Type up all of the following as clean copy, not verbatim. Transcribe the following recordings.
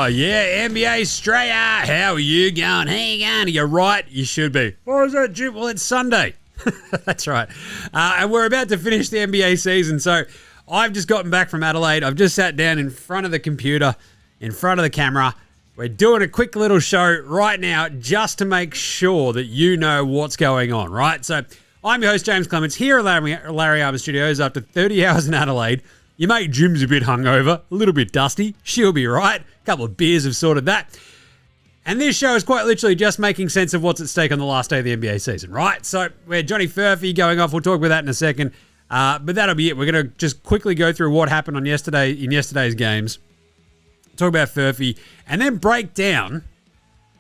Oh, yeah, NBA Straya. How are you going? How you going? You're right, you should be. Or is that June? Well, it's Sunday. That's right. And we're about to finish the NBA season, so I've just gotten back from Adelaide. I've just sat down in front of the computer, in front of the camera. We're doing a quick little show right now just to make sure that you know what's going on, right? So I'm your host, James Clements, here at Larry Arbor Studios after 30 hours in Adelaide. Your mate Jim's a bit hungover, a little bit dusty. She'll be right. A couple of beers have sorted that. And this show is quite literally just making sense of what's at stake on the last day of the NBA season, right? So we're Johnny Furphy going off. We'll talk about that in a second. But that'll be it. We're going to just quickly go through what happened on yesterday's games, talk about Furphy, and then break down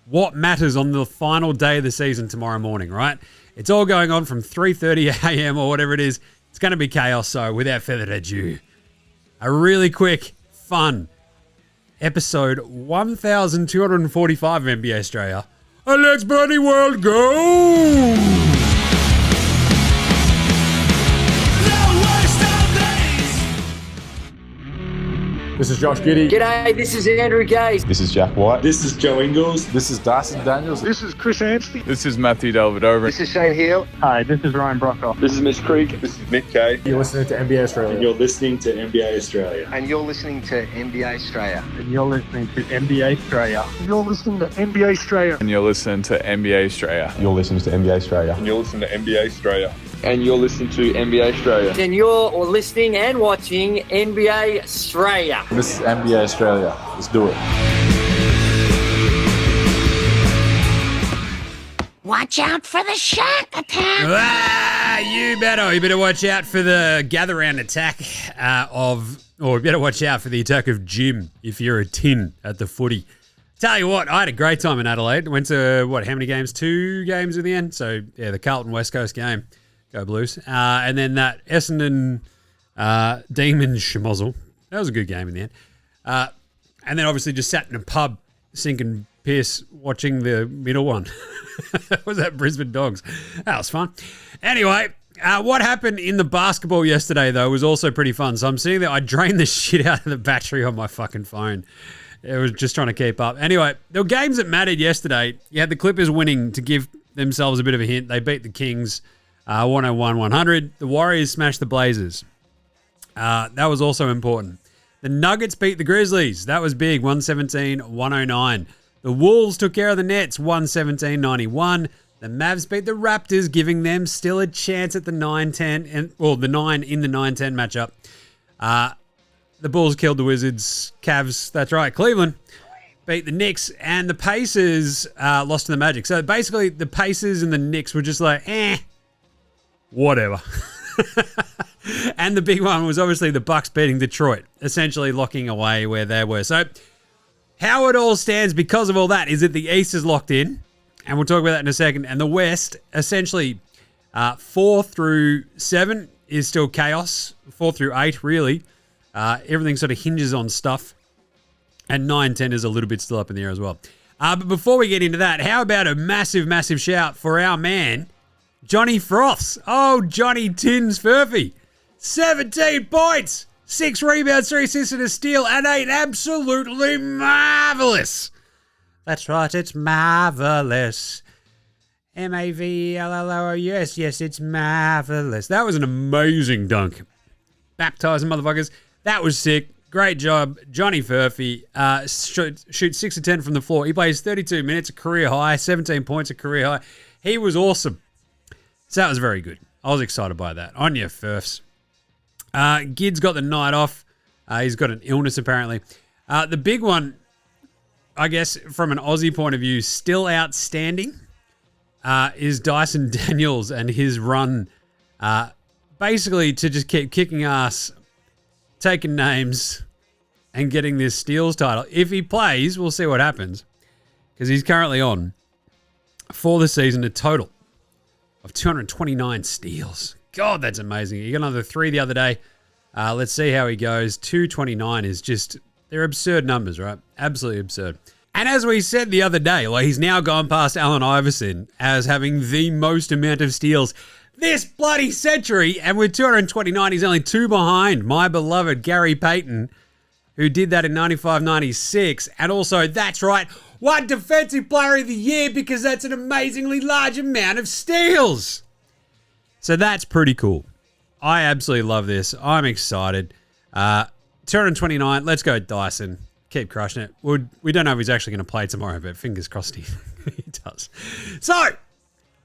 what matters on the final day of the season tomorrow morning, right? It's all going on from 3:30 a.m. or whatever it is. It's going to be chaos. So without further ado, a really quick, fun episode 1245 of NBA Australia. And let's bloody world go! This is Josh Giddey. G'day, this is Andrew Gaze. This is Jack White. This is Joe Ingles. This is Dyson Daniels. This is Chris Anstey. This is Matthew Delvedova. This is Shane Hill. Hi, this is Ryan Brockoff. This is Mitch Creek. This is Nick Kay. You're listening to NBA Australia. And you're listening to NBA Australia. And you're listening to NBA Straya. And you're listening to NBA Straya. You're listening to NBA Straya. And you're listening to NBA Straya. You're listening to NBA Australia. And you're listening to NBA Straya. And you're listening to NBA Australia. And you're listening and watching NBA Straya. This is NBA Australia. Let's do it. Watch out for the shark attack. You better watch out for the gather round attack or you better watch out for the attack of Jim if you're a tin at the footy. Tell you what, I had a great time in Adelaide. Went to, how many games? 2 games in the end. So, yeah, the Carlton West Coast game. Go Blues. And then that Essendon Demon Schmozzle. That was a good game in the end. And then obviously just sat in a pub, sinking piss, watching the middle one. Was that Brisbane Dogs? That was fun. Anyway, what happened in the basketball yesterday, though, was also pretty fun. So I'm sitting there. I drained the shit out of the battery on my fucking phone. It was just trying to keep up. Anyway, there were games that mattered yesterday. You had the Clippers winning to give themselves a bit of a hint. They beat the Kings 101-100. The Warriors smashed the Blazers. That was also important. The Nuggets beat the Grizzlies. That was big, 117-109. The Wolves took care of the Nets, 117-91. The Mavs beat the Raptors, giving them still a chance at the 9-10, the 9 in the 9-10 matchup. The Bulls killed the Wizards. Cavs, that's right, Cleveland beat the Knicks, and the Pacers lost to the Magic. So basically, the Pacers and the Knicks were just like, whatever. And the big one was obviously the Bucks beating Detroit, essentially locking away where they were. So how it all stands because of all that is that the East is locked in, and we'll talk about that in a second. And the West, essentially 4 through 7 is still chaos. 4 through 8, really. Everything sort of hinges on stuff. And 9-10 is a little bit still up in the air as well. But before we get into that, how about a massive, massive shout for our man, Johnny Froths. Oh, Johnny Tins Furphy. 17 points, 6 rebounds, 3 assists and a steal, and 8 absolutely marvellous. That's right, it's marvellous. M-A-V-E-L-L-O-U-S. Yes, it's marvellous. That was an amazing dunk. Baptizing motherfuckers. That was sick. Great job. Johnny Furphy shoots 6 of 10 from the floor. He plays 32 minutes, a career high, 17 points, a career high. He was awesome. So that was very good. I was excited by that. On your Furfs. Gid's got the night off. He's got an illness, apparently. The big one, I guess, from an Aussie point of view, still outstanding, is Dyson Daniels and his run, basically to just keep kicking ass, taking names, and getting this steals title. If he plays, we'll see what happens, because he's currently on, for the season, a total of 229 steals. God, that's amazing. He got another 3 the other day. Let's see how he goes. 229 is just, they're absurd numbers, right? Absolutely absurd. And as we said the other day, he's now gone past Allen Iverson as having the most amount of steals this bloody century. And with 229, he's only 2 behind my beloved Gary Payton who did that in 95-96. And also, that's right, won Defensive Player of the Year because that's an amazingly large amount of steals. So that's pretty cool. I absolutely love this. I'm excited. 229. Let's go, Dyson. Keep crushing it. We don't know if he's actually going to play tomorrow, but fingers crossed he does. So,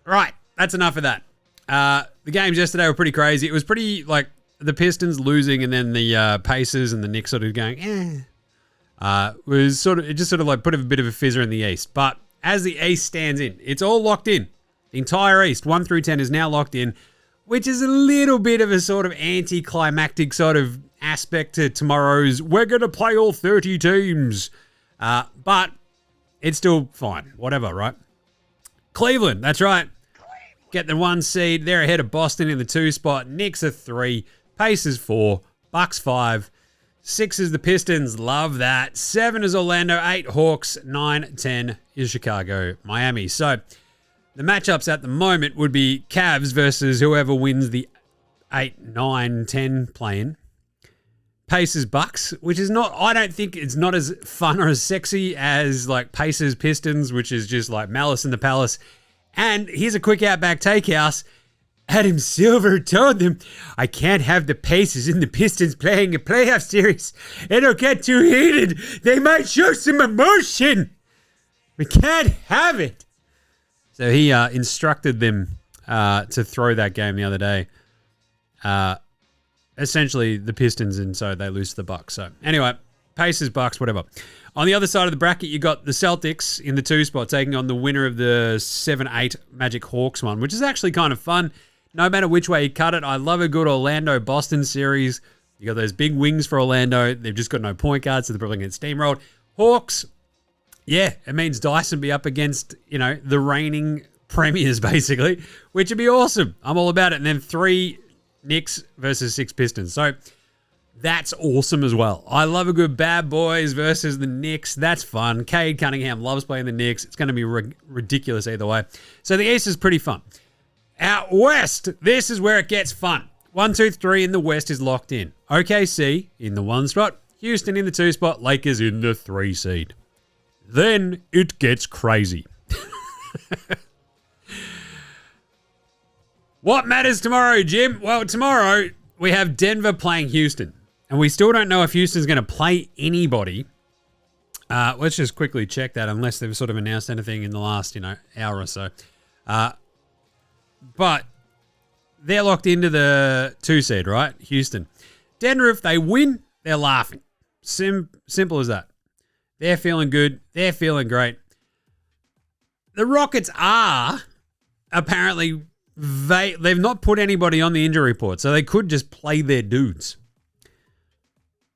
right, that's enough of that. The games yesterday were pretty crazy. It was pretty, like, the Pistons losing and then the Pacers and the Knicks sort of going, it just sort of like put a bit of a fizzer in the East. But as the East stands in, it's all locked in. The entire East, 1 through 10, is now locked in, which is a little bit of a sort of anticlimactic sort of aspect to tomorrow's, we're going to play all 30 teams. But it's still fine. Whatever, right? Cleveland, that's right. Get the 1 seed. They're ahead of Boston in the 2 spot. Knicks are 3. Pacers 4. Bucks 5. 6 is the Pistons. Love that. 7 is Orlando. 8 Hawks. 9, 10 is Chicago, Miami. So the matchups at the moment would be Cavs versus whoever wins the 8, 9, 10 play-in. Pacers Bucks, which is not, I don't think it's not as fun or as sexy as like Pacers Pistons, which is just like Malice in the Palace. And here's a quick Outback Takehouse. Adam Silver told them, I can't have the Pacers and the Pistons playing a playoff series. It'll get too heated. They might show some emotion. We can't have it. So he instructed them to throw that game the other day. Essentially, the Pistons, and so they lose to the Bucks. So anyway, Pacers, Bucks, whatever. On the other side of the bracket, you got the Celtics in the 2 spot taking on the winner of the 7-8 Magic Hawks one, which is actually kind of fun. No matter which way you cut it, I love a good Orlando-Boston series. You got those big wings for Orlando. They've just got no point guards, so they're probably going to get steamrolled. Hawks, yeah, it means Dyson be up against, the reigning premiers, basically, which would be awesome. I'm all about it. And then 3 Knicks versus 6 Pistons. So that's awesome as well. I love a good bad boys versus the Knicks. That's fun. Cade Cunningham loves playing the Knicks. It's going to be ridiculous either way. So the East is pretty fun. Out West, this is where it gets fun. 1, 2, 3 in the West is locked in. OKC in the 1 spot. Houston in the 2 spot. Lakers in the 3 seed. Then it gets crazy. What matters tomorrow, Jim? Well, tomorrow we have Denver playing Houston. And we still don't know if Houston's going to play anybody. Let's just quickly check that unless they've sort of announced anything in the last, hour or so. But they're locked into the 2 seed, right? Houston. Denver, if they win, they're laughing. Simple as that. They're feeling good. They're feeling great. The Rockets are apparently... They've not put anybody on the injury report, so they could just play their dudes.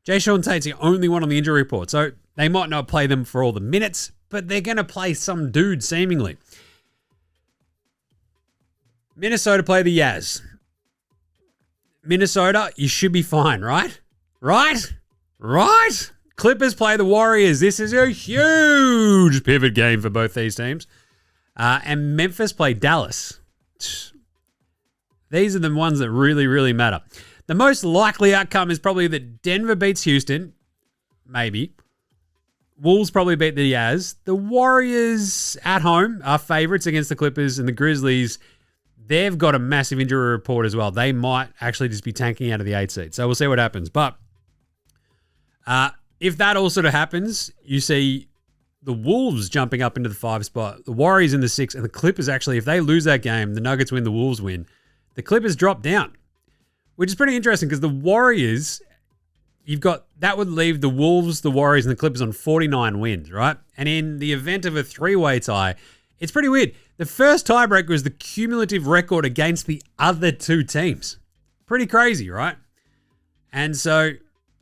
Jayshawn Tate's the only one on the injury report, so they might not play them for all the minutes, but they're going to play some dude, seemingly. Minnesota play the Jazz. Minnesota, you should be fine, right? Right? Clippers play the Warriors. This is a huge pivot game for both these teams. And Memphis play Dallas. These are the ones that really, really matter. The most likely outcome is probably that Denver beats Houston. Maybe. Wolves probably beat the Jazz. The Warriors at home are favorites against the Clippers, and the Grizzlies, they've got a massive injury report as well. They might actually just be tanking out of the 8 seed. So we'll see what happens. But if that all sort of happens, you see the Wolves jumping up into the 5 spot, the Warriors in the 6, and the Clippers actually, if they lose that game, the Nuggets win, the Wolves win, the Clippers drop down, which is pretty interesting because the Warriors, that would leave the Wolves, the Warriors, and the Clippers on 49 wins, right? And in the event of a 3-way tie, it's pretty weird. The first tiebreaker was the cumulative record against the other 2 teams. Pretty crazy, right? And so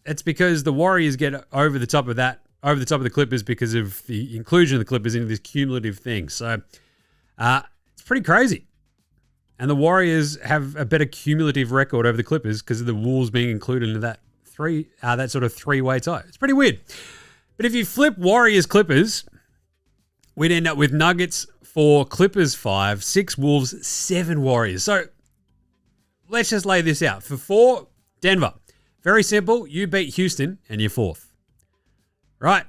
it's because the Warriors get over the top of the Clippers because of the inclusion of the Clippers into this cumulative thing. So it's pretty crazy. And the Warriors have a better cumulative record over the Clippers because of the Wolves being included into that sort of 3-way tie. It's pretty weird. But if you flip Warriors-Clippers, we'd end up with Nuggets 4, Clippers 5, 6 Wolves, 7 Warriors. So let's just lay this out. For 4, Denver. Very simple. You beat Houston and you're 4th. right?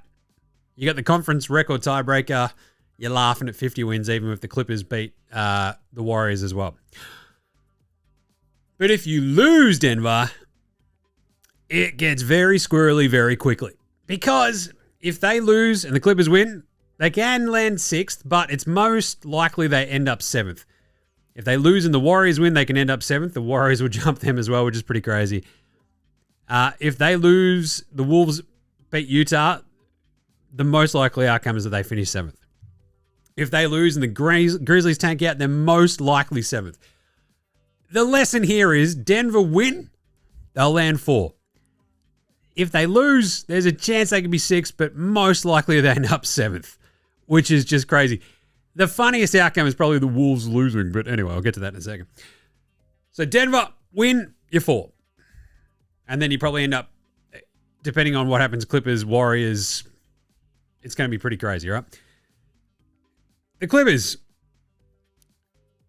You got the conference record tiebreaker. You're laughing at 50 wins, even if the Clippers beat the Warriors as well. But if you lose Denver, it gets very squirrely very quickly. Because if they lose and the Clippers win, they can land 6th, but it's most likely they end up 7th. If they lose and the Warriors win, they can end up 7th. The Warriors will jump them as well, which is pretty crazy. If they lose, the Wolves beat Utah, the most likely outcome is that they finish 7th. If they lose and the Grizzlies tank out, they're most likely 7th. The lesson here is Denver win, they'll land 4. If they lose, there's a chance they could be 6th, but most likely they end up 7th, which is just crazy. The funniest outcome is probably the Wolves losing, but anyway, I'll get to that in a second. So Denver win, you're 4. And then you probably end up, depending on what happens, Clippers, Warriors, it's going to be pretty crazy, right? The Clippers,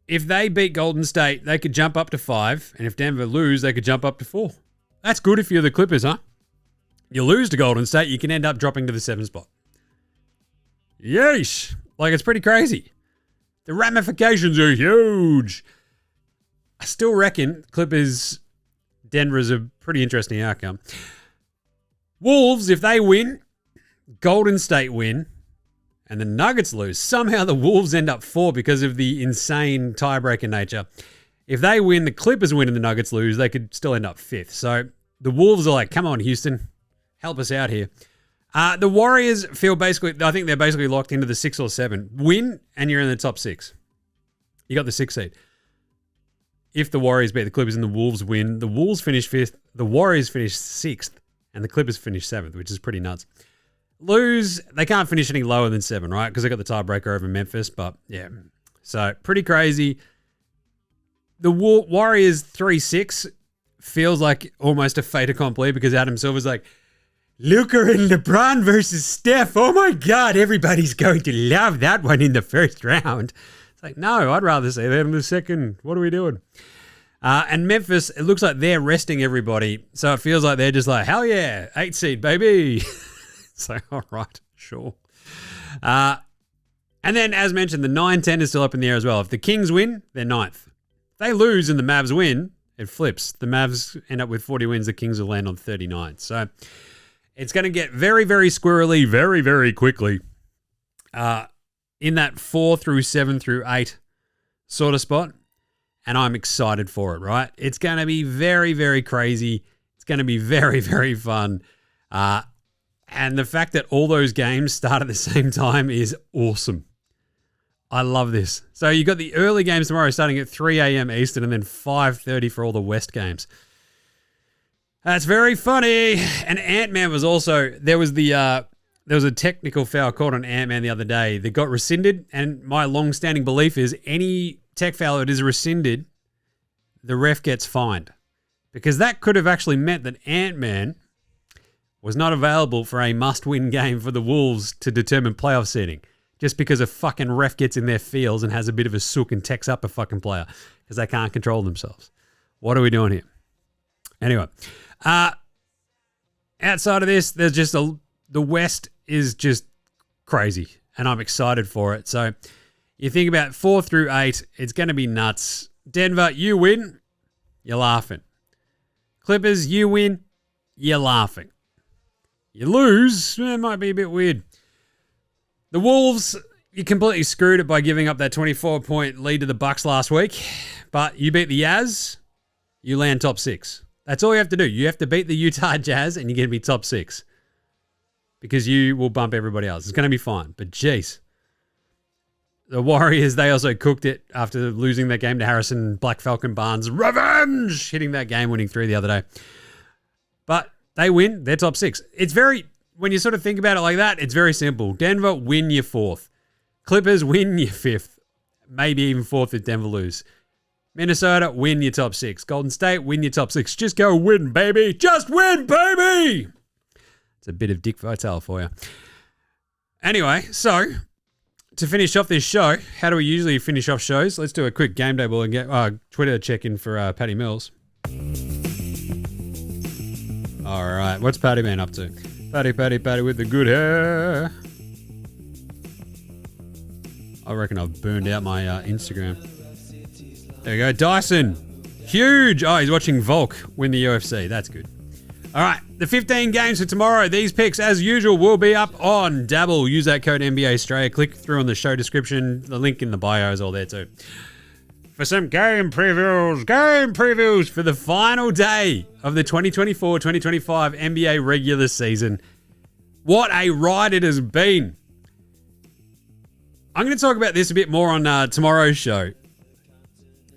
if they beat Golden State, they could jump up to 5. And if Denver lose, they could jump up to 4. That's good if you're the Clippers, huh? You lose to Golden State, you can end up dropping to the 7th spot. Yeesh. Like, it's pretty crazy. The ramifications are huge. I still reckon Clippers, Denver is a pretty interesting outcome. Wolves, if they win, Golden State win, and the Nuggets lose, somehow the Wolves end up 4 because of the insane tiebreaker nature. If they win, the Clippers win, and the Nuggets lose, they could still end up 5th. So the Wolves are like, come on, Houston, help us out here. The Warriors feel basically, I think they're basically locked into the 6 or 7. Win, and you're in the top 6. You got the 6th seed. If the Warriors beat the Clippers and the Wolves win, the Wolves finish 5th, the Warriors finish 6th, and the Clippers finish 7th, which is pretty nuts. Lose, they can't finish any lower than 7, right? Because they got the tiebreaker over Memphis, but yeah. So, pretty crazy. The Warriors 3-6 feels like almost a fait accompli because Adam Silver's like, Luka and LeBron versus Steph. Oh my God, everybody's going to love that one in the first round. It's like, no, I'd rather see that in the second. What are we doing? And Memphis, it looks like they're resting everybody. So it feels like they're just like, hell yeah, 8 seed, baby. So, all right, sure. And then, as mentioned, the 9-10 is still up in the air as well. If the Kings win, they're 9th. If they lose and the Mavs win, it flips. The Mavs end up with 40 wins. The Kings will land on 39. So it's going to get very, very squirrely very, very quickly in that 4 through 7 through 8 sort of spot. And I'm excited for it, right? It's going to be very, very crazy. It's going to be very, very fun. And the fact that all those games start at the same time is awesome. I love this. So you got the early games tomorrow starting at 3 a.m. Eastern and then 5:30 for all the West games. That's very funny. And Ant-Man was also, there was a technical foul called on Ant-Man the other day that got rescinded. And my long-standing belief is any tech foul that is rescinded, the ref gets fined. Because that could have actually meant that Ant-Man was not available for a must-win game for the Wolves to determine playoff seeding. Just because a fucking ref gets in their fields and has a bit of a sook and techs up a fucking player because they can't control themselves. What are we doing here? Anyway, outside of this, there's just the West is just crazy, and I'm excited for it. So you think about 4 through 8, it's going to be nuts. Denver, you win, you're laughing. Clippers, you win, you're laughing. You lose, it might be a bit weird. The Wolves, you completely screwed it by giving up that 24-point lead to the Bucks last week. But you beat the Jazz, you land top 6. That's all you have to do. You have to beat the Utah Jazz and you're going to be top 6. Because you will bump everybody else. It's going to be fine. But jeez. The Warriors, they also cooked it after losing that game to Harrison Black Falcon Barnes. Revenge! Hitting that game-winning 3 the other day. But they win. They're top 6. It's very, when you sort of think about it like that, it's very simple. Denver, win your 4th. Clippers, win your 5th. Maybe even 4th if Denver lose. Minnesota, win your top 6. Golden State, win your top 6. Just go win, baby. Just win, baby. It's a bit of Dick Vitale for you. Anyway, so to finish off this show, how do we usually finish off shows? Let's do a quick game table and get Twitter check-in for Patty Mills. All right, what's Patty been up to? Patty with the good hair. I reckon I've burned out my Instagram. There we go. Dyson. Huge. Oh, he's watching Volk win the UFC. That's good. All right. The 15 games for tomorrow. These picks, as usual, will be up on Dabble. Use that code NBA Straya. Click through on the show description. The link in the bio is all there too. For some game previews for the final day of the 2024-2025 NBA regular season. What a ride it has been. I'm going to talk about this a bit more on tomorrow's show.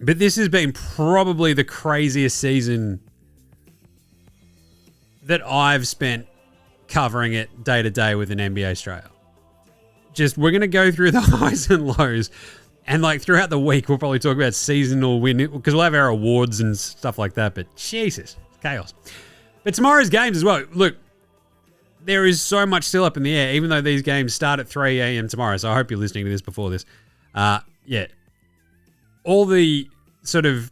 But this has been probably the craziest season that I've spent covering it day to day with an NBA Australia. We're going to go through the highs and lows. And like throughout the week, we'll probably talk about seasonal win because we'll have our awards and stuff like that. But Jesus, chaos. But tomorrow's games as well. Look, there is so much still up in the air, even though these games start at 3 a.m. tomorrow. So I hope you're listening to this before this. Yeah. All the sort of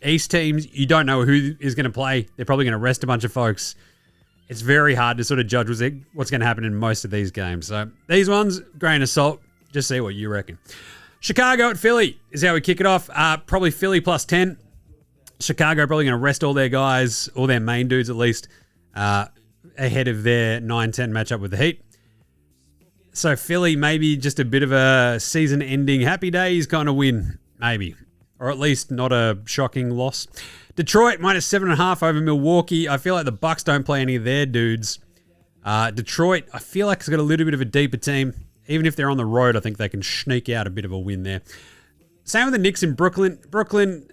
East teams, you don't know who is going to play. They're probably going to rest a bunch of folks. It's very hard to sort of judge what's going to happen in most of these games. So these ones, grain of salt. Just see what you reckon. Chicago at Philly is how we kick it off. Probably Philly plus 10. Chicago probably going to rest all their guys, all their main dudes at least, ahead of their 9-10 matchup with the Heat. So Philly maybe just a bit of a season-ending happy days kind of win, maybe. Or at least not a shocking loss. Detroit minus 7.5 over Milwaukee. I feel like the Bucks don't play any of their dudes. Detroit, I feel like it's got a little bit of a deeper team. Even if they're on the road, I think they can sneak out a bit of a win there. Same with the Knicks in Brooklyn. Brooklyn,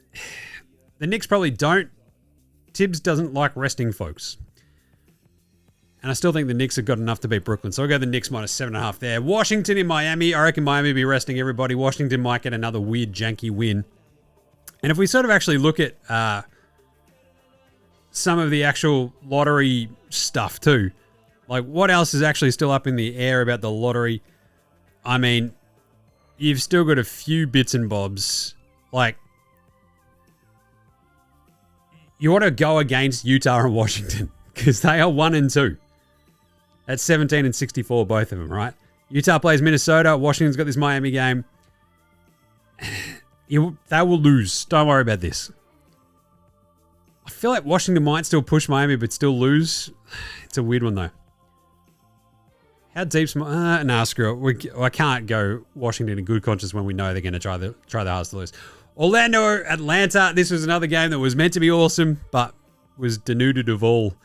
the Knicks probably don't. Tibbs doesn't like resting folks. And I still think the Knicks have got enough to beat Brooklyn. So I'll go the Knicks minus 7.5 there. Washington in Miami. I reckon Miami will be resting everybody. Washington might get another weird, janky win. And if we sort of actually look at some of the actual lottery stuff too, like what else is actually still up in the air about the lottery? I mean, you've still got a few bits and bobs. Like, you want to go against Utah and Washington because they are 1 and 2. That's 17 and 64, both of them, right? Utah plays Minnesota. Washington's got this Miami game. They will lose. Don't worry about this. I feel like Washington might still push Miami, but still lose. It's a weird one, though. How deep's my... nah, screw it. I can't go Washington in good conscience when we know they're going to try the hardest to lose. Orlando, Atlanta. This was another game that was meant to be awesome, but was denuded of all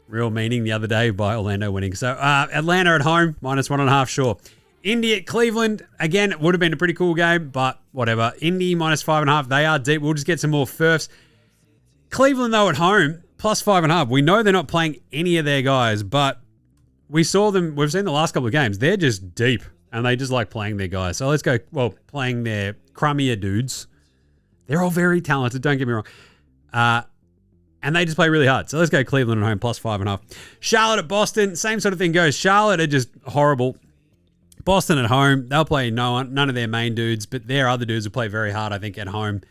real meaning the other day by Orlando winning. So Atlanta at home, minus 1.5, sure. Indy at Cleveland. Again, it would have been a pretty cool game, but whatever. Indy minus 5.5. They are deep. We'll just get some more furfs. Cleveland, though, at home, plus 5.5. We know they're not playing any of their guys, but we've seen the last couple of games. They're just deep, and they just like playing their guys. So let's go, playing their crummier dudes. They're all very talented, don't get me wrong. And they just play really hard. So let's go Cleveland at home, plus 5.5. Charlotte at Boston, same sort of thing goes. Charlotte are just horrible. Boston at home, they'll play none of their main dudes, but their other dudes will play very hard, I think, at home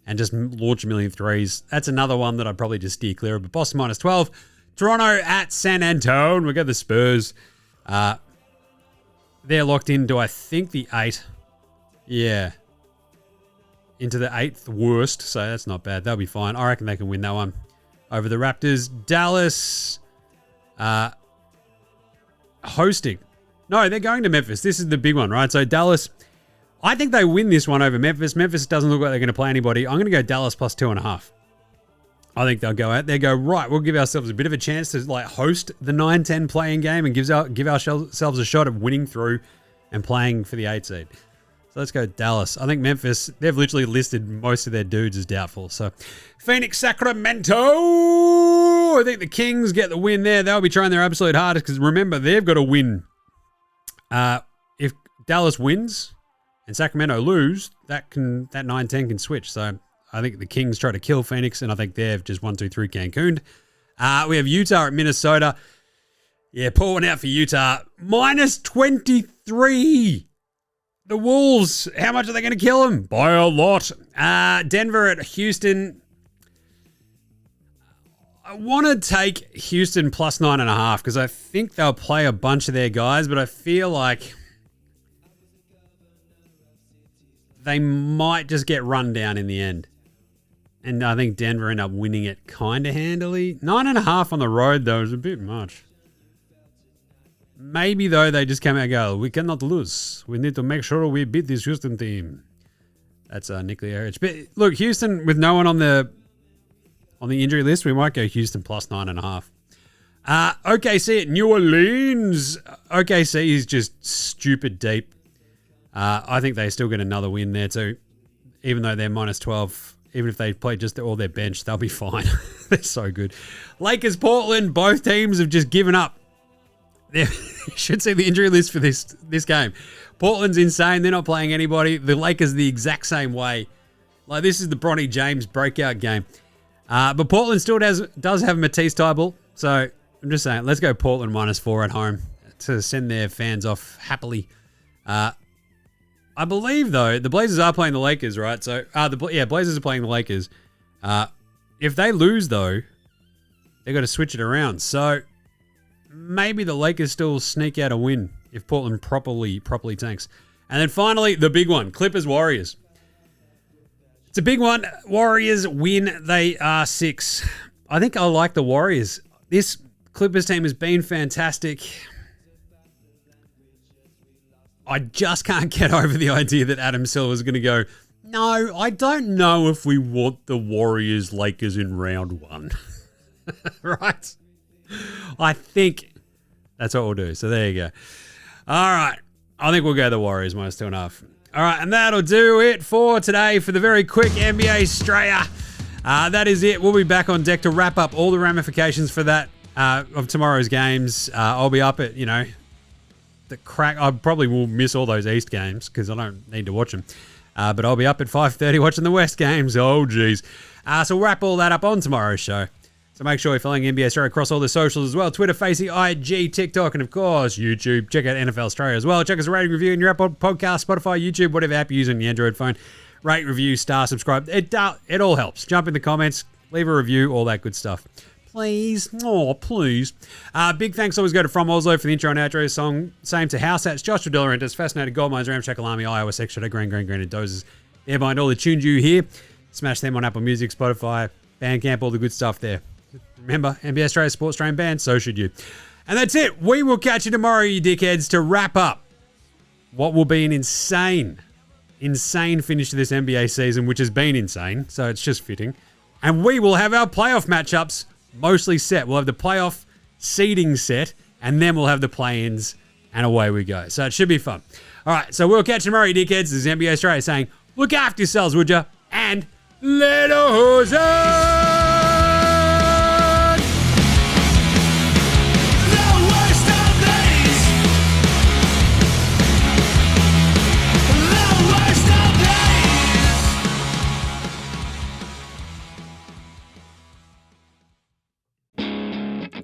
and just launch a million threes. That's another one that I'd probably just steer clear of. But Boston minus 12. Toronto at San Antonio. We got the Spurs. They're locked into, I think, the 8. Yeah. Into the 8th worst, so that's not bad. They'll be fine. I reckon they can win that one over the Raptors. Dallas hosting. No, they're going to Memphis. This is the big one, right? So Dallas, I think they win this one over Memphis. Memphis doesn't look like they're going to play anybody. I'm going to go Dallas plus 2.5. I think they'll go out there, go, right, we'll give ourselves a bit of a chance to like host the 9-10 playing game and give ourselves a shot of winning through and playing for the 8 seed. So let's go Dallas. I think Memphis, they've literally listed most of their dudes as doubtful. So Phoenix, Sacramento. I think the Kings get the win there. They'll be trying their absolute hardest because remember, they've got to win. If Dallas wins and Sacramento lose, that 9-10 can switch. So I think the Kings try to kill Phoenix, and I think they've just 1-2-3 Cancuned. We have Utah at Minnesota. Yeah, pour one out for Utah. Minus 23. The Wolves, how much are they going to kill them? By a lot. Denver at Houston. I want to take Houston plus 9.5 because I think they'll play a bunch of their guys, but I feel like they might just get run down in the end. And I think Denver end up winning it kind of handily. 9.5 on the road, though, is a bit much. Maybe, though, they just come out and go, we cannot lose. We need to make sure we beat this Houston team. That's Nick Learich. But look, Houston with no one on the injury list, we might go Houston plus 9.5. OKC at New Orleans. OKC is just stupid deep. I think they still get another win there too. Even though they're minus 12, even if they play just all their bench, they'll be fine. They're so good. Lakers, Portland, both teams have just given up. You should see the injury list for this game. Portland's insane. They're not playing anybody. The Lakers the exact same way. Like, this is the Bronny James breakout game. But Portland still does have Matisse Thybulle. So I'm just saying, let's go Portland minus 4 at home to send their fans off happily. I believe, though, the Blazers are playing the Lakers, right? So, Blazers are playing the Lakers. If they lose, though, they've got to switch it around. So maybe the Lakers still sneak out a win if Portland properly tanks. And then finally, the big one, Clippers-Warriors. It's a big one. Warriors win. They are 6. I think I like the Warriors. This Clippers team has been fantastic. I just can't get over the idea that Adam Silver is going to go, no, I don't know if we want the Warriors-Lakers in round 1. Right? I think that's what we'll do. So there you go. All right. I think we'll go the Warriors minus 2.5. All right. And that'll do it for today for the very quick NBA Straya. That is it. We'll be back on deck to wrap up all the ramifications for that of tomorrow's games. I'll be up at, the crack. I probably will miss all those East games because I don't need to watch them. But I'll be up at 5:30 watching the West games. Oh, geez. So we'll wrap all that up on tomorrow's show. So make sure you're following NBA Straya across all the socials as well. Twitter, Facey, IG, TikTok, and of course, YouTube. Check out NFL Straya as well. Check us a rating review in your Apple Podcast, Spotify, YouTube, whatever app you use on your Android phone. Rate, review, star, subscribe. It all helps. Jump in the comments, leave a review, all that good stuff. Please. Oh, please. Big thanks always go to From Oslo for the intro and outro song. Same to Househats, Joshua Laurentiis, Fascinated Goldmines, Ramshackle Army, Iowa Sex Shadow, Green, and Dozers. They're behind all the tunes you hear. Smash them on Apple Music, Spotify, Bandcamp, all the good stuff there. Remember, NBA Australia Sports Train Band, so should you. And that's it. We will catch you tomorrow, you dickheads, to wrap up what will be an insane finish to this NBA season, which has been insane, so it's just fitting. And we will have our playoff matchups mostly set. We'll have the playoff seeding set, and then we'll have the play-ins, and away we go. So it should be fun. All right, so we'll catch you tomorrow, you dickheads. This is NBA Australia saying, look after yourselves, would you? And let us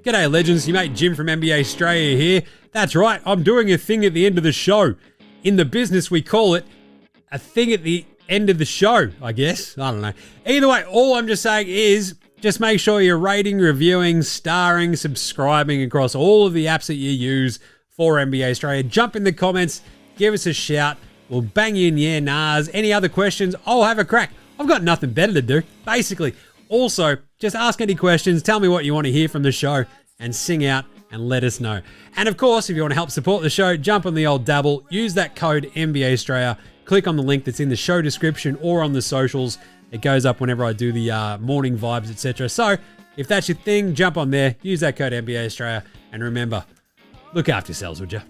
G'day, legends. Your mate Jim from NBA Straya here. That's right, I'm doing a thing at the end of the show. In the business, we call it a thing at the end of the show, I guess. I don't know. Either way, all I'm just saying is just make sure you're rating, reviewing, starring, subscribing across all of the apps that you use for NBA Straya. Jump in the comments, give us a shout. We'll bang you in yeah, nahs. Any other questions? I'll have a crack. I've got nothing better to do, basically. Also, just ask any questions, tell me what you want to hear from the show, and sing out and let us know. And of course, if you want to help support the show, jump on the old dabble, use that code NBA Straya, click on the link that's in the show description or on the socials. It goes up whenever I do the morning vibes, etc. So, if that's your thing, jump on there, use that code NBA Straya, and remember, look after yourselves, would you?